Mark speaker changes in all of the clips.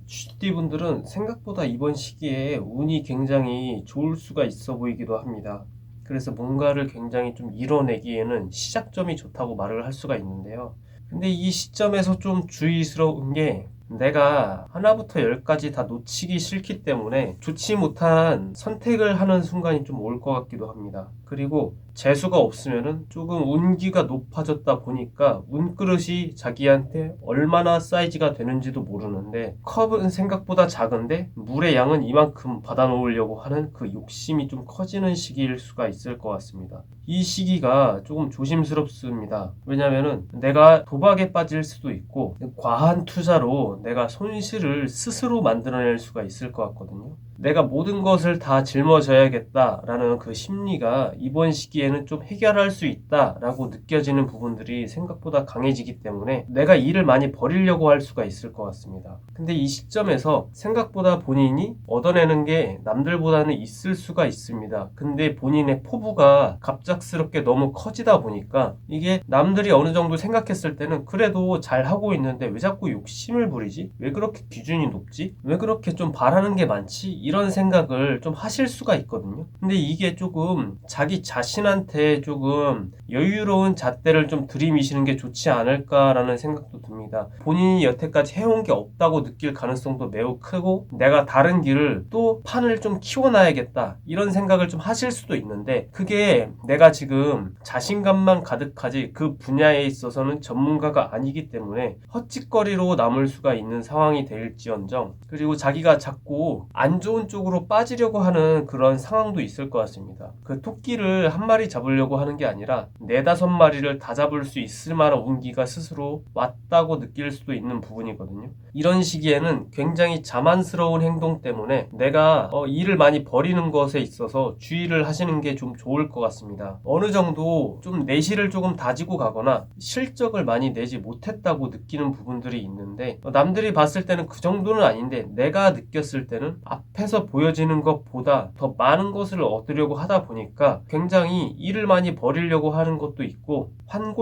Speaker 1: GD분들은 생각보다 이번 시기에 운이 굉장히 좋을 수가 있어 보이기도 합니다. 그래서 뭔가를 굉장히 좀 이뤄내기에는 시작점이 좋다고 말을 할 수가 있는데요. 근데 이 시점에서 좀 주의스러운 게 내가 하나부터 열까지 다 놓치기 싫기 때문에 좋지 못한 선택을 하는 순간이 좀 올 것 같기도 합니다. 그리고 재수가 없으면은 조금 운기가 높아졌다 보니까 운그릇이 자기한테 얼마나 사이즈가 되는지도 모르는데 컵은 생각보다 작은데 물의 양은 이만큼 받아 놓으려고 하는 그 욕심이 좀 커지는 시기일 수가 있을 것 같습니다. 이 시기가 조금 조심스럽습니다. 왜냐면은 내가 도박에 빠질 수도 있고 과한 투자로 내가 손실을 스스로 만들어낼 수가 있을 것 같거든요. 내가 모든 것을 다 짊어져야겠다라는 그 심리가 이번 시기에는 좀 해결할 수 있다라고 느껴지는 부분들이 생각보다 강해지기 때문에 내가 일을 많이 벌이려고 할 수가 있을 것 같습니다. 근데 이 시점에서 생각보다 본인이 얻어내는 게 남들보다는 있을 수가 있습니다. 근데 본인의 포부가 갑작스럽게 너무 커지다 보니까 이게 남들이 어느 정도 생각했을 때는 그래도 잘 하고 있는데 왜 자꾸 욕심을 부리지? 왜 그렇게 기준이 높지? 왜 그렇게 좀 바라는 게 많지? 이런 생각을 좀 하실 수가 있거든요. 근데 이게 조금 자기 자신한테 조금 여유로운 잣대를 좀 들이미시는 게 좋지 않을까라는 생각도 듭니다. 본인이 여태까지 해온 게 없다고 느낄 가능성도 매우 크고 내가 다른 길을 또 판을 좀 키워놔야겠다 이런 생각을 좀 하실 수도 있는데 그게 내가 지금 자신감만 가득하지 그 분야에 있어서는 전문가가 아니기 때문에 헛짓거리로 남을 수가 있는 상황이 될지언정 그리고 자기가 자꾸 안 좋은 쪽으로 빠지려고 하는 그런 상황도 있을 것 같습니다. 그 토끼를 한 마리 잡으려고 하는 게 아니라 네다섯 마리를 다 잡을 수 있을 만한 운기가 스스로 왔다고 느낄 수도 있는 부분이거든요. 이런 시기에는 굉장히 자만스러운 행동 때문에 내가 일을 많이 벌이는 것에 있어서 주의를 하시는 게 좀 좋을 것 같습니다. 어느 정도 좀 내실을 조금 다지고 가거나 실적을 많이 내지 못했다고 느끼는 부분들이 있는데 남들이 봤을 때는 그 정도는 아닌데 내가 느꼈을 때는 앞에서 보여지는 것보다 더 많은 것을 얻으려고 하다 보니까 굉장히 일을 많이 벌이려고 하는 것도 있고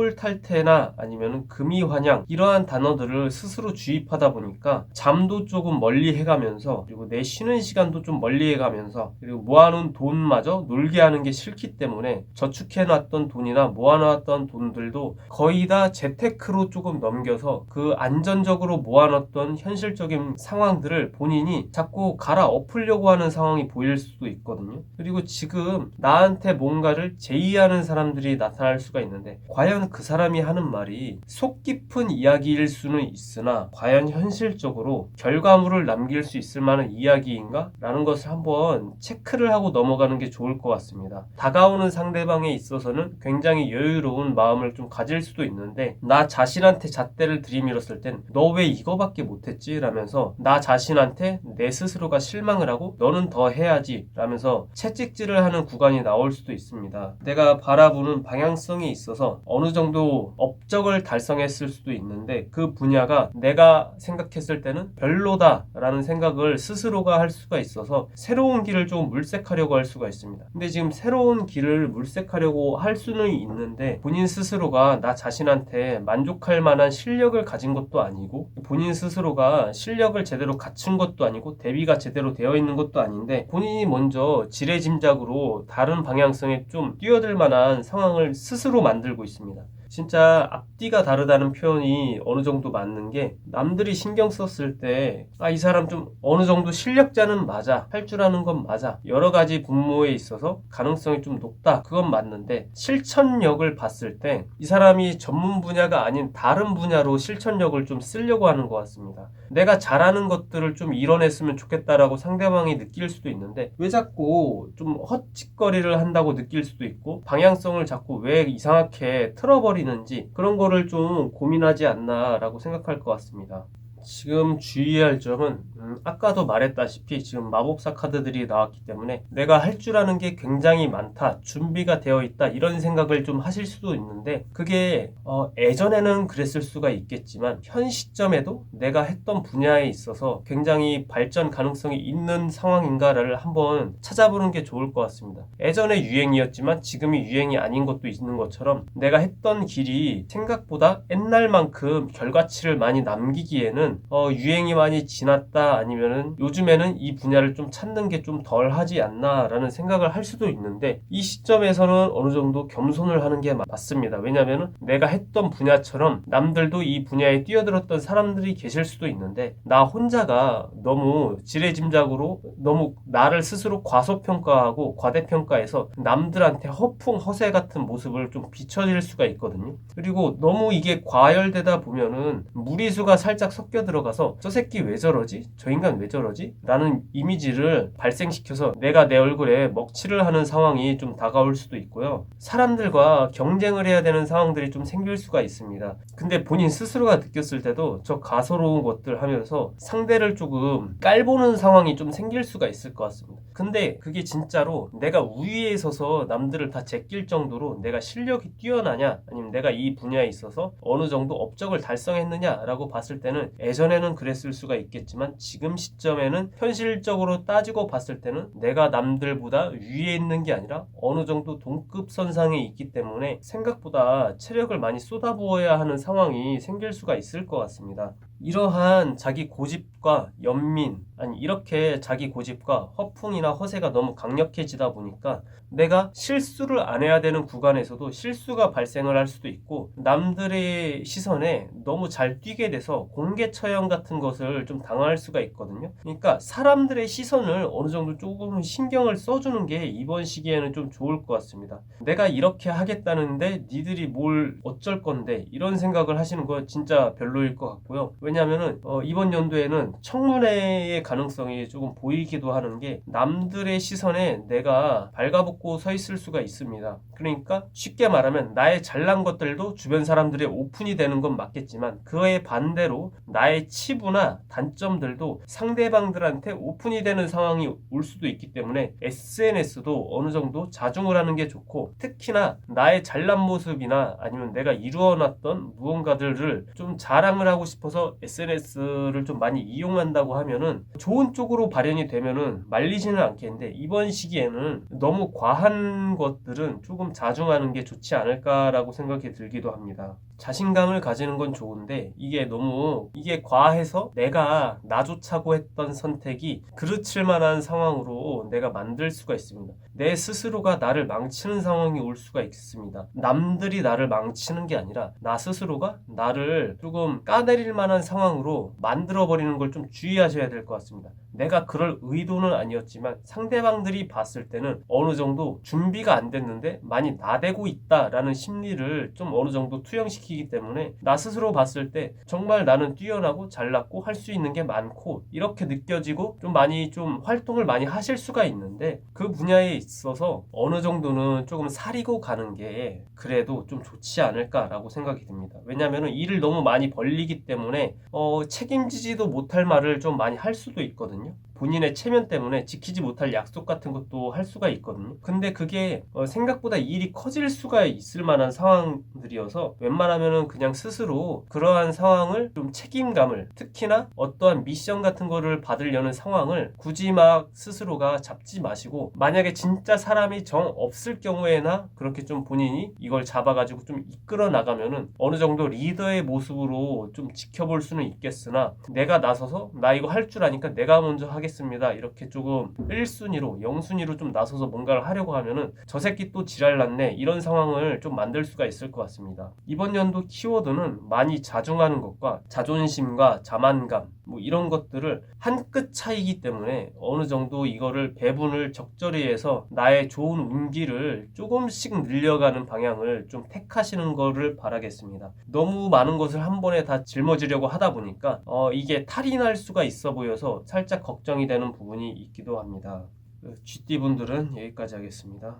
Speaker 1: 환골탈태나 아니면 금이환양 이러한 단어들을 스스로 주입하다 보니까 잠도 조금 멀리 해가면서 그리고 내 쉬는 시간도 좀 멀리 해가면서 그리고 모아놓은 돈마저 놀게 하는 게 싫기 때문에 저축해놨던 돈이나 모아놨던 돈들도 거의 다 재테크로 조금 넘겨서 그 안전적으로 모아놨던 현실적인 상황들을 본인이 자꾸 갈아엎으려고 하는 상황이 보일 수도 있거든요. 그리고 지금 나한테 뭔가를 제의하는 사람들이 나타날 수가 있는데 과연 그 사람이 하는 말이 속 깊은 이야기일 수는 있으나 과연 현실적으로 결과물을 남길 수 있을 만한 이야기인가? 라는 것을 한번 체크를 하고 넘어가는 게 좋을 것 같습니다. 다가오는 상대방에 있어서는 굉장히 여유로운 마음을 좀 가질 수도 있는데 나 자신한테 잣대를 들이밀었을 땐 너 왜 이거밖에 못했지? 라면서 나 자신한테 내 스스로가 실망을 하고 너는 더 해야지 라면서 채찍질을 하는 구간이 나올 수도 있습니다. 내가 바라보는 방향성이 있어서 어느 정도 업적을 달성했을 수도 있는데 그 분야가 내가 생각했을 때는 별로다 라는 생각을 스스로가 할 수가 있어서 새로운 길을 좀 물색하려고 할 수가 있습니다. 근데 지금 새로운 길을 물색하려고 할 수는 있는데 본인 스스로가 나 자신한테 만족할 만한 실력을 가진 것도 아니고 본인 스스로가 실력을 제대로 갖춘 것도 아니고 대비가 제대로 되어 있는 것도 아닌데 본인이 먼저 지레짐작으로 다른 방향성에 좀 뛰어들 만한 상황을 스스로 만들고 있습니다. 진짜 앞뒤가 다르다는 표현이 어느 정도 맞는 게 남들이 신경 썼을 때 이 사람 좀 어느 정도 실력자는 맞아. 할 줄 아는 건 맞아. 여러 가지 분모에 있어서 가능성이 좀 높다. 그건 맞는데 실천력을 봤을 때 이 사람이 전문 분야가 아닌 다른 분야로 실천력을 좀 쓰려고 하는 것 같습니다. 내가 잘하는 것들을 좀 이뤄냈으면 좋겠다라고 상대방이 느낄 수도 있는데 왜 자꾸 좀 헛짓거리를 한다고 느낄 수도 있고 방향성을 자꾸 왜 이상하게 틀어버리는지 그런 거를 좀 고민하지 않나라고 생각할 것 같습니다. 지금 주의할 점은 아까도 말했다시피 지금 마법사 카드들이 나왔기 때문에 내가 할 줄 아는 게 굉장히 많다, 준비가 되어 있다 이런 생각을 좀 하실 수도 있는데 그게 예전에는 그랬을 수가 있겠지만 현 시점에도 내가 했던 분야에 있어서 굉장히 발전 가능성이 있는 상황인가를 한번 찾아보는 게 좋을 것 같습니다. 예전에 유행이었지만 지금이 유행이 아닌 것도 있는 것처럼 내가 했던 길이 생각보다 옛날만큼 결과치를 많이 남기기에는 아니면은 유행이 많이 지났다, 아니면은 요즘에는 이 분야를 좀 찾는 게 좀 덜 하지 않나라는 생각을 할 수도 있는데, 이 시점에서는 어느 정도 겸손을 하는 게 맞습니다. 왜냐면은 내가 했던 분야처럼 남들도 이 분야에 뛰어들었던 사람들이 계실 수도 있는데, 나 혼자가 너무 지레짐작으로 너무 나를 스스로 과소평가하고 과대평가해서 남들한테 허풍 허세 같은 모습을 좀 비춰질 수가 있거든요. 그리고 너무 이게 과열되다 보면은 무리수가 살짝 섞여 들어가서 저 새끼 왜 저러지? 저 인간 왜 저러지? 라는 이미지를 발생시켜서 내가 내 얼굴에 먹칠을 하는 상황이 좀 다가올 수도 있고요. 사람들과 경쟁을 해야 되는 상황들이 좀 생길 수가 있습니다. 근데 본인 스스로가 느꼈을 때도 저 가소로운 것들 하면서 상대를 조금 깔보는 상황이 좀 생길 수가 있을 것 같습니다. 근데 그게 진짜로 내가 우위에 서서 남들을 다 제낄 정도로 내가 실력이 뛰어나냐, 아니면 내가 이 분야에 있어서 어느 정도 업적을 달성했느냐라고 봤을 때는 예전에는 그랬을 수가 있겠지만, 지금 시점에는 현실적으로 따지고 봤을 때는 내가 남들보다 위에 있는 게 아니라 어느 정도 동급선상에 있기 때문에 생각보다 체력을 많이 쏟아부어야 하는 상황이 생길 수가 있을 것 같습니다. 이러한 자기 고집과 연민, 아니 이렇게 자기 고집과 허풍이나 허세가 너무 강력해지다 보니까 내가 실수를 안 해야 되는 구간에서도 실수가 발생을 할 수도 있고, 남들의 시선에 너무 잘 뛰게 돼서 공개 처형 같은 것을 좀 당할 수가 있거든요. 그러니까 사람들의 시선을 어느 정도 조금 신경을 써주는 게 이번 시기에는 좀 좋을 것 같습니다. 내가 이렇게 하겠다는데 니들이 뭘 어쩔 건데, 이런 생각을 하시는 거 진짜 별로일 것 같고요. 왜냐면은 이번 연도에는 청문회의 가능성이 조금 보이기도 하는 게, 남들의 시선에 내가 발가벗고 서 있을 수가 있습니다. 그러니까 쉽게 말하면 나의 잘난 것들도 주변 사람들의 오픈이 되는 건 맞겠지만, 그에 반대로 나의 치부나 단점들도 상대방들한테 오픈이 되는 상황이 올 수도 있기 때문에 SNS도 어느 정도 자중을 하는 게 좋고, 특히나 나의 잘난 모습이나 아니면 내가 이루어놨던 무언가들을 좀 자랑을 하고 싶어서 SNS를 좀 많이 이용한다고 하면은 좋은 쪽으로 발현이 되면은 말리지는 않겠는데, 이번 시기에는 너무 과한 것들은 조금 자중하는 게 좋지 않을까라고 생각이 들기도 합니다. 자신감을 가지는 건 좋은데 이게 과해서 내가 나조차고 했던 선택이 그르칠 만한 상황으로 내가 만들 수가 있습니다. 내 스스로가 나를 망치는 상황이 올 수가 있습니다. 남들이 나를 망치는 게 아니라 나 스스로가 나를 조금 까내릴 만한 상황으로 만들어버리는 걸 좀 주의하셔야 될 것 같습니다. 내가 그럴 의도는 아니었지만 상대방들이 봤을 때는 어느 정도 준비가 안 됐는데 많이 나대고 있다라는 심리를 좀 어느 정도 투영시키기 때문에, 나 스스로 봤을 때 정말 나는 뛰어나고 잘났고 할 수 있는 게 많고 이렇게 느껴지고 좀 많이 좀 활동을 많이 하실 수가 있는데, 그 분야에 있어서 어느 정도는 조금 사리고 가는 게 그래도 좀 좋지 않을까라고 생각이 듭니다. 왜냐하면 일을 너무 많이 벌리기 때문에 책임지지도 못할 말을 좀 많이 할 수도 있거든요. 본인의 체면 때문에 지키지 못할 약속 같은 것도 할 수가 있거든요. 근데 그게 생각보다 일이 커질 수가 있을 만한 상황들이어서 웬만하면은 그냥 스스로 그러한 상황을 좀 책임감을, 특히나 어떠한 미션 같은 거를 받으려는 상황을 굳이 막 스스로가 잡지 마시고, 만약에 진짜 사람이 정 없을 경우에나 그렇게 좀 본인이 이걸 잡아가지고 좀 이끌어 나가면은 어느 정도 리더의 모습으로 좀 지켜볼 수는 있겠으나, 내가 나서서 나 이거 할 줄 아니까 내가 먼저 하겠습니다, 이렇게 조금 1순위로 0순위로 좀 나서서 뭔가를 하려고 하면은 저 새끼 또 지랄났네, 이런 상황을 좀 만들 수가 있을 것 같습니다. 이번 연도 키워드는 많이 자중하는 것과 자존심과 자만감, 뭐 이런 것들을 한 끗 차이기 때문에 어느 정도 이거를 배분을 적절히 해서 나의 좋은 운기를 조금씩 늘려가는 방향을 좀 택하시는 거를 바라겠습니다. 너무 많은 것을 한 번에 다 짊어지려고 하다 보니까 이게 탈이 날 수가 있어 보여서 살짝 걱정이 되는 부분이 있기도 합니다. GT분들은 여기까지 하겠습니다.